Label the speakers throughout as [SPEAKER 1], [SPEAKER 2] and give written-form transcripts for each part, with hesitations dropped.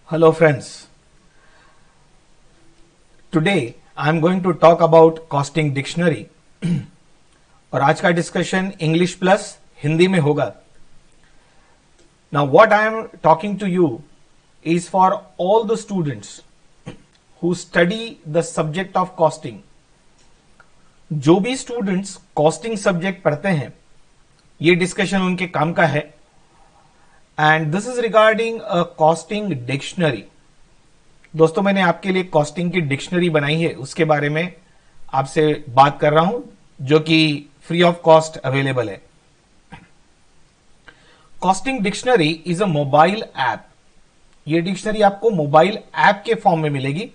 [SPEAKER 1] Hello friends, today I am going to talk about costing dictionary और आज का discussion English plus Hindi में होगा. Now what I am talking to you is for all the students who study the subject of costing. जो भी students costing subject पढ़ते हैं ये डिस्कशन उनके काम का है. And this is regarding a costing dictionary. दोस्तों मैंने आपके लिए कॉस्टिंग की डिक्शनरी बनाई है, उसके बारे में आपसे बात कर रहा हूं जो कि फ्री ऑफ कॉस्ट अवेलेबल है. Costing dictionary is a mobile app. ये डिक्शनरी आपको मोबाइल ऐप के फॉर्म में मिलेगी.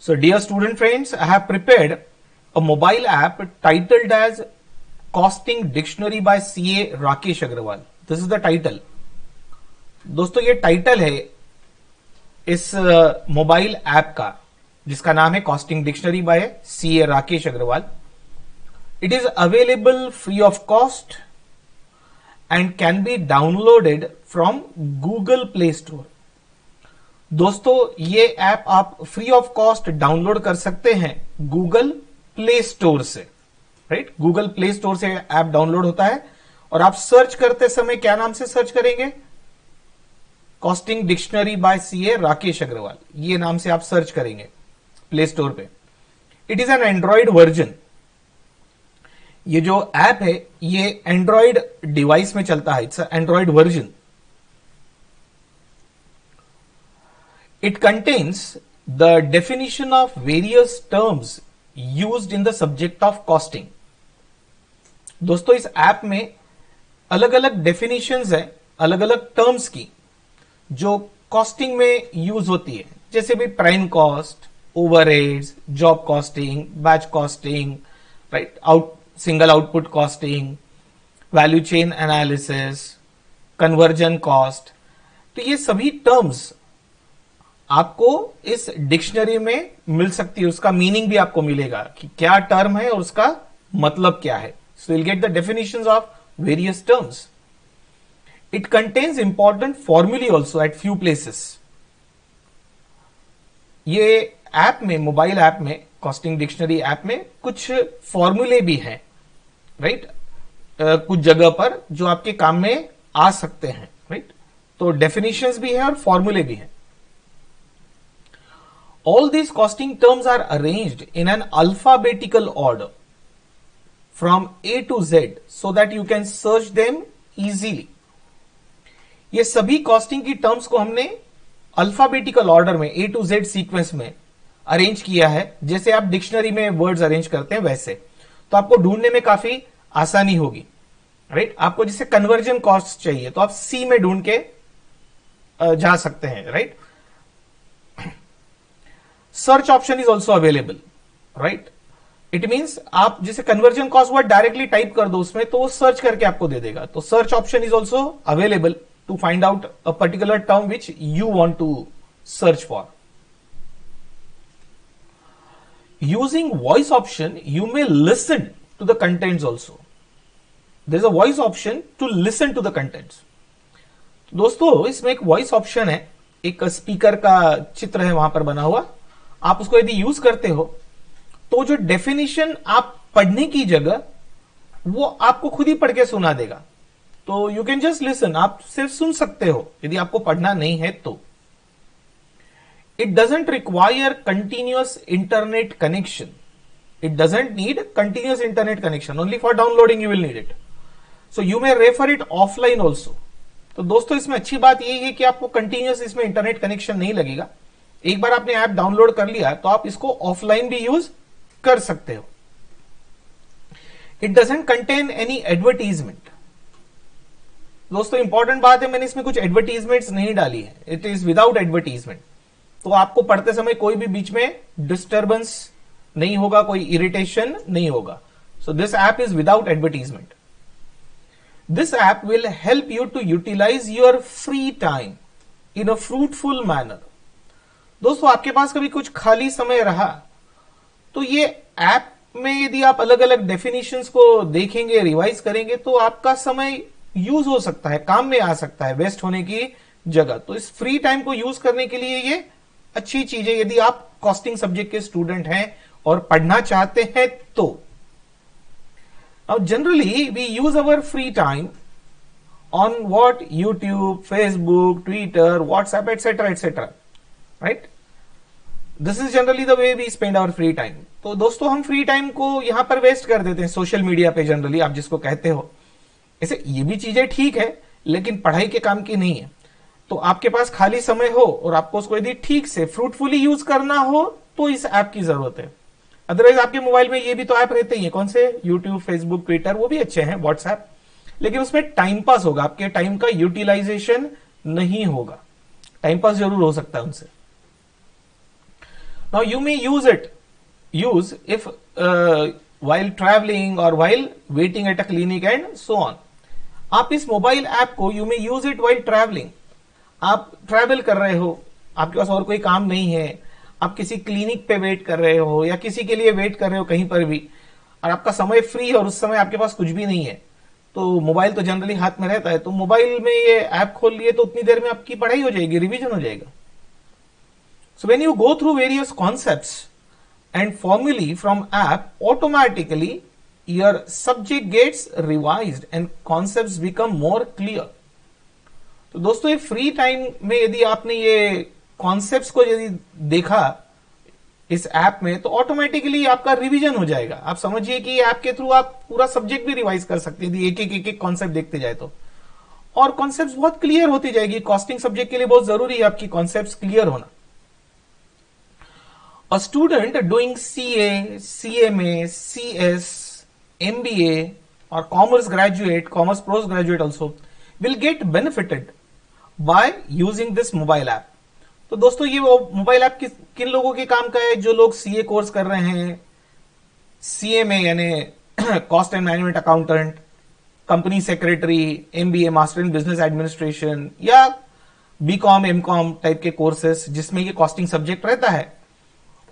[SPEAKER 1] So dear student friends, I have prepared a mobile app titled as costing dictionary by CA Rakesh Agarwal. This is the title. दोस्तों ये title है इस mobile app का जिसका नाम है costing dictionary by CA Rakesh Agarwal. It is available free of cost and can be downloaded from Google Play Store. दोस्तों ये ऐप आप फ्री ऑफ कॉस्ट डाउनलोड कर सकते हैं गूगल प्ले स्टोर से. राइट, गूगल प्ले स्टोर से ऐप डाउनलोड होता है और आप सर्च करते समय क्या नाम से सर्च करेंगे? Costing dictionary by CA Rakesh Agarwal, ये नाम से आप सर्च करेंगे प्ले स्टोर पे. It is an Android version. ये जो ऐप है ये एंड्रॉइड डिवाइस में चलता है. It's Android version. It contains the definition of various terms used in the subject of costing. दोस्तों इस ऐप में अलग अलग डेफिनेशंस है अलग अलग टर्म्स की जो कॉस्टिंग में यूज होती है. जैसे भी prime cost, overheads, job costing, batch costing, right, single output costing, value chain analysis, conversion cost. तो ये सभी टर्म्स आपको इस डिक्शनरी में मिल सकती है. उसका मीनिंग भी आपको मिलेगा कि क्या टर्म है और उसका मतलब क्या है. सो you'll get the definitions of various terms. It contains important formulae also at few places. ये ऐप में, मोबाइल ऐप में, कॉस्टिंग डिक्शनरी ऐप में कुछ फॉर्मूले भी हैं. राइट, कुछ जगह पर जो आपके काम में आ सकते हैं. राइट, तो डेफिनेशंस भी है और फॉर्मूले भी हैं. All these costing terms are arranged in an alphabetical order from A to Z so that you can search them easily. ये सभी कॉस्टिंग की टर्म्स को हमने अल्फाबेटिकल ऑर्डर में A to Z सीक्वेंस में अरेंज किया है. जैसे आप डिक्शनरी में वर्ड्स अरेंज करते हैं वैसे, तो आपको ढूंढने में काफी आसानी होगी. राइट, आपको जैसे कन्वर्जन कॉस्ट चाहिए तो आप सी में ढूंढ के जा सकते हैं. Right, search option is also available. Right, it means आप जैसे conversion cost word directly type कर दो उसमें तो वो सर्च करके आपको दे देगा. तो search option is also available to find out a particular term which you want to search for. Using voice option you may listen to the contents also. There is a voice option to listen to the contents. दोस्तों इसमें एक voice option है, एक speaker का चित्र है वहां पर बना हुआ. आप उसको यदि यूज करते हो तो जो डेफिनेशन आप पढ़ने की जगह वो आपको खुद ही पढ़ के सुना देगा. तो यू कैन जस्ट लिसन, आप सिर्फ सुन सकते हो यदि आपको पढ़ना नहीं है तो. It doesn't require continuous internet connection. It doesn't need continuous internet connection. Only for downloading you will need it. So you may refer it offline also. तो दोस्तों इसमें अच्छी बात यही है कि आपको कंटिन्यूअस इसमें इंटरनेट कनेक्शन नहीं लगेगा. एक बार आपने ऐप डाउनलोड कर लिया तो आप इसको ऑफलाइन भी यूज कर सकते हो. It doesn't contain any advertisement. दोस्तों इंपॉर्टेंट बात है, मैंने इसमें कुछ एडवर्टीजमेंट्स नहीं डाली है. It is without advertisement. तो आपको पढ़ते समय कोई भी बीच में डिस्टर्बेंस नहीं होगा, कोई इरिटेशन नहीं होगा. So this app is without advertisement. This app will help you to utilize your free time in a fruitful manner. दोस्तों आपके पास कभी कुछ खाली समय रहा तो ये ऐप में यदि आप अलग अलग डेफिनेशंस को देखेंगे, रिवाइज करेंगे तो आपका समय यूज हो सकता है, काम में आ सकता है, वेस्ट होने की जगह। तो इस फ्री टाइम को यूज करने के लिए ये अच्छी चीज है यदि आप कॉस्टिंग सब्जेक्ट के स्टूडेंट हैं और पढ़ना चाहते हैं तो। Now generally we use our free time on what? YouTube, Facebook, Twitter, WhatsApp, etc. Right? This is generally the way we spend our free time. तो दोस्तों हम फ्री टाइम को यहां पर वेस्ट कर देते हैं सोशल मीडिया पे, जनरली आप जिसको कहते हो। ऐसे ये भी चीजें ठीक है लेकिन पढ़ाई के काम की नहीं है। तो आपके पास खाली समय हो और आपको उसको यदि ठीक से फ्रूटफुली यूज करना हो तो इस ऐप की जरूरत है। अदरवाइज आपके मोबाइल में ये भी तो ऐप रहते ही है, कौन से? यूट्यूब, फेसबुक, ट्विटर, वो भी अच्छे हैं, व्हाट्सएप, लेकिन उसमें टाइम पास होगा, आपके टाइम का यूटिलाइजेशन नहीं होगा। टाइम पास जरूर हो सकता है उनसे। Now you may use if while traveling or while waiting at a clinic and so on. आप इस मोबाइल ऐप को you may use it while traveling. आप ट्रैवल कर रहे हो, आपके पास और कोई काम नहीं है, आप किसी क्लिनिक पे वेट कर रहे हो या किसी के लिए वेट कर रहे हो कहीं पर भी, और आपका समय फ्री है और उस समय आपके पास कुछ भी नहीं है, तो मोबाइल तो जनरली हाथ में रहता है, तो मोबाइल में ये ऐप खोल लिए तो उतनी देर में आपकी पढ़ाई हो जाएगी, रिवीजन हो जाएगा। So when you go through various concepts and formulae from app, automatically your subject gets revised and concepts become more clear. तो दोस्तों ये फ्री टाइम में यदि आपने ये कॉन्सेप्ट्स को यदि देखा इस ऐप में तो ऑटोमेटिकली आपका रिवीजन हो जाएगा। आप समझिए कि ऐप के थ्रू आप पूरा सब्जेक्ट भी रिवाइज कर सकते हैं यदि एक एक कॉन्सेप्ट देखते जाए तो, और कॉन्सेप्ट्स बहुत क्लियर होती जाएगी। कॉस्टिंग सब्जेक्ट के लिए बहुत जरूरी है आपकी कॉन्सेप्ट्स क्लियर होना। A student doing CA, CMA, CS, MBA or commerce graduate, commerce postgraduate also will get benefited by using this mobile app. तो दोस्तों ये वो मोबाइल ऐप किन लोगों के काम का है? जो लोग CA कोर्स कर रहे हैं, CMA यानी cost and management accountant, company secretary, MBA master in business administration, या BCom, MCom टाइप के कोर्सेस जिसमें ये कॉस्टिंग सब्जेक्ट रहता है,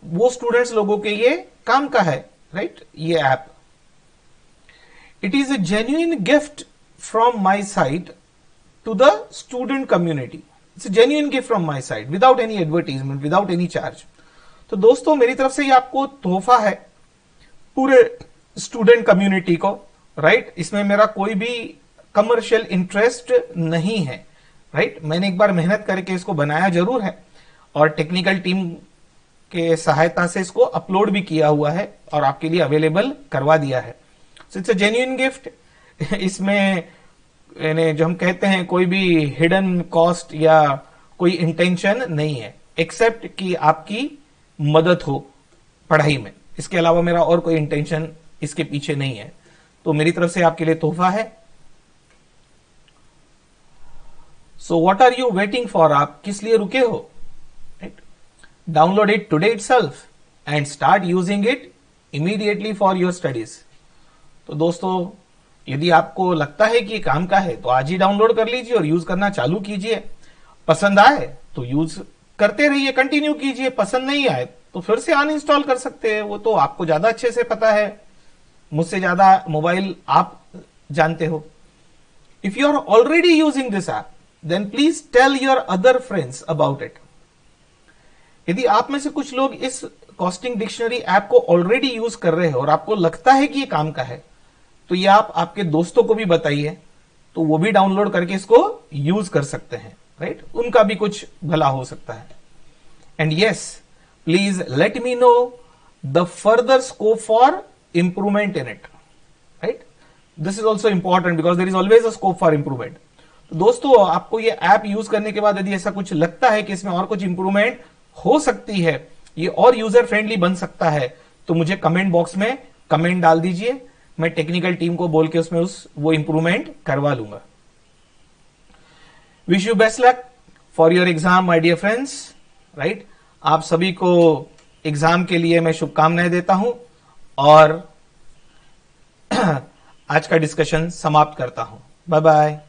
[SPEAKER 1] वो स्टूडेंट्स लोगों के ये काम का है, राइट? ये app. It is a genuine gift from my side to the student community. It's a genuine gift from my side without any advertisement, without any charge. तो दोस्तों मेरी तरफ से ये आपको तोहफा है पूरे स्टूडेंट कम्युनिटी को, राइट? इसमें मेरा कोई भी कमर्शियल इंटरेस्ट नहीं है, राइट? मैंने एक बार मेहनत करके इसको बनाया जरूर है और टेक्निकल टीम के सहायता से इसको अपलोड भी किया हुआ है और आपके लिए अवेलेबल करवा दिया है। So it's a genuine gift. इसमें जो हम कहते हैं कोई भी हिडन कॉस्ट या कोई इंटेंशन नहीं है, एक्सेप्ट कि आपकी मदद हो पढ़ाई में। इसके अलावा मेरा और कोई इंटेंशन इसके पीछे नहीं है। तो मेरी तरफ से आपके लिए तोहफा है। So what are you waiting for? आप किस लिए रुके हो? Download it today itself and start using it immediately for your studies. तो दोस्तों यदि आपको लगता है कि काम का है तो आज ही डाउनलोड कर लीजिए और यूज करना चालू कीजिए। पसंद आए तो यूज करते रहिए, कंटिन्यू कीजिए। पसंद नहीं आए तो फिर से अनइंस्टॉल कर सकते हैं, वो तो आपको ज्यादा अच्छे से पता है, मुझसे ज्यादा मोबाइल आप जानते हो। If you are already using this app then please tell your other friends about it. यदि आप में से कुछ लोग इस कॉस्टिंग डिक्शनरी ऐप को ऑलरेडी यूज कर रहे हो और आपको लगता है कि ये काम का है, तो ये आप आपके दोस्तों को भी बताइए, तो वो भी डाउनलोड करके इसको यूज कर सकते हैं, राइट? उनका भी कुछ भला हो सकता है। And yes, please let me know the further scope for improvement in it, right? This is also important because there is always a scope for improvement. तो दोस्तों आपको ये ऐप यूज करने के बाद यदि ऐसा कुछ लगता है कि इसमें और कुछ इंप्रूवमेंट हो सकती है, ये और यूजर फ्रेंडली बन सकता है, तो मुझे कमेंट बॉक्स में कमेंट डाल दीजिए। मैं टेक्निकल टीम को बोल के उसमें वो इंप्रूवमेंट करवा लूंगा। Wish you best luck for your exam my dear friends, right? आप सभी को एग्जाम के लिए मैं शुभकामनाएं देता हूं और आज का डिस्कशन समाप्त करता हूं। Bye bye.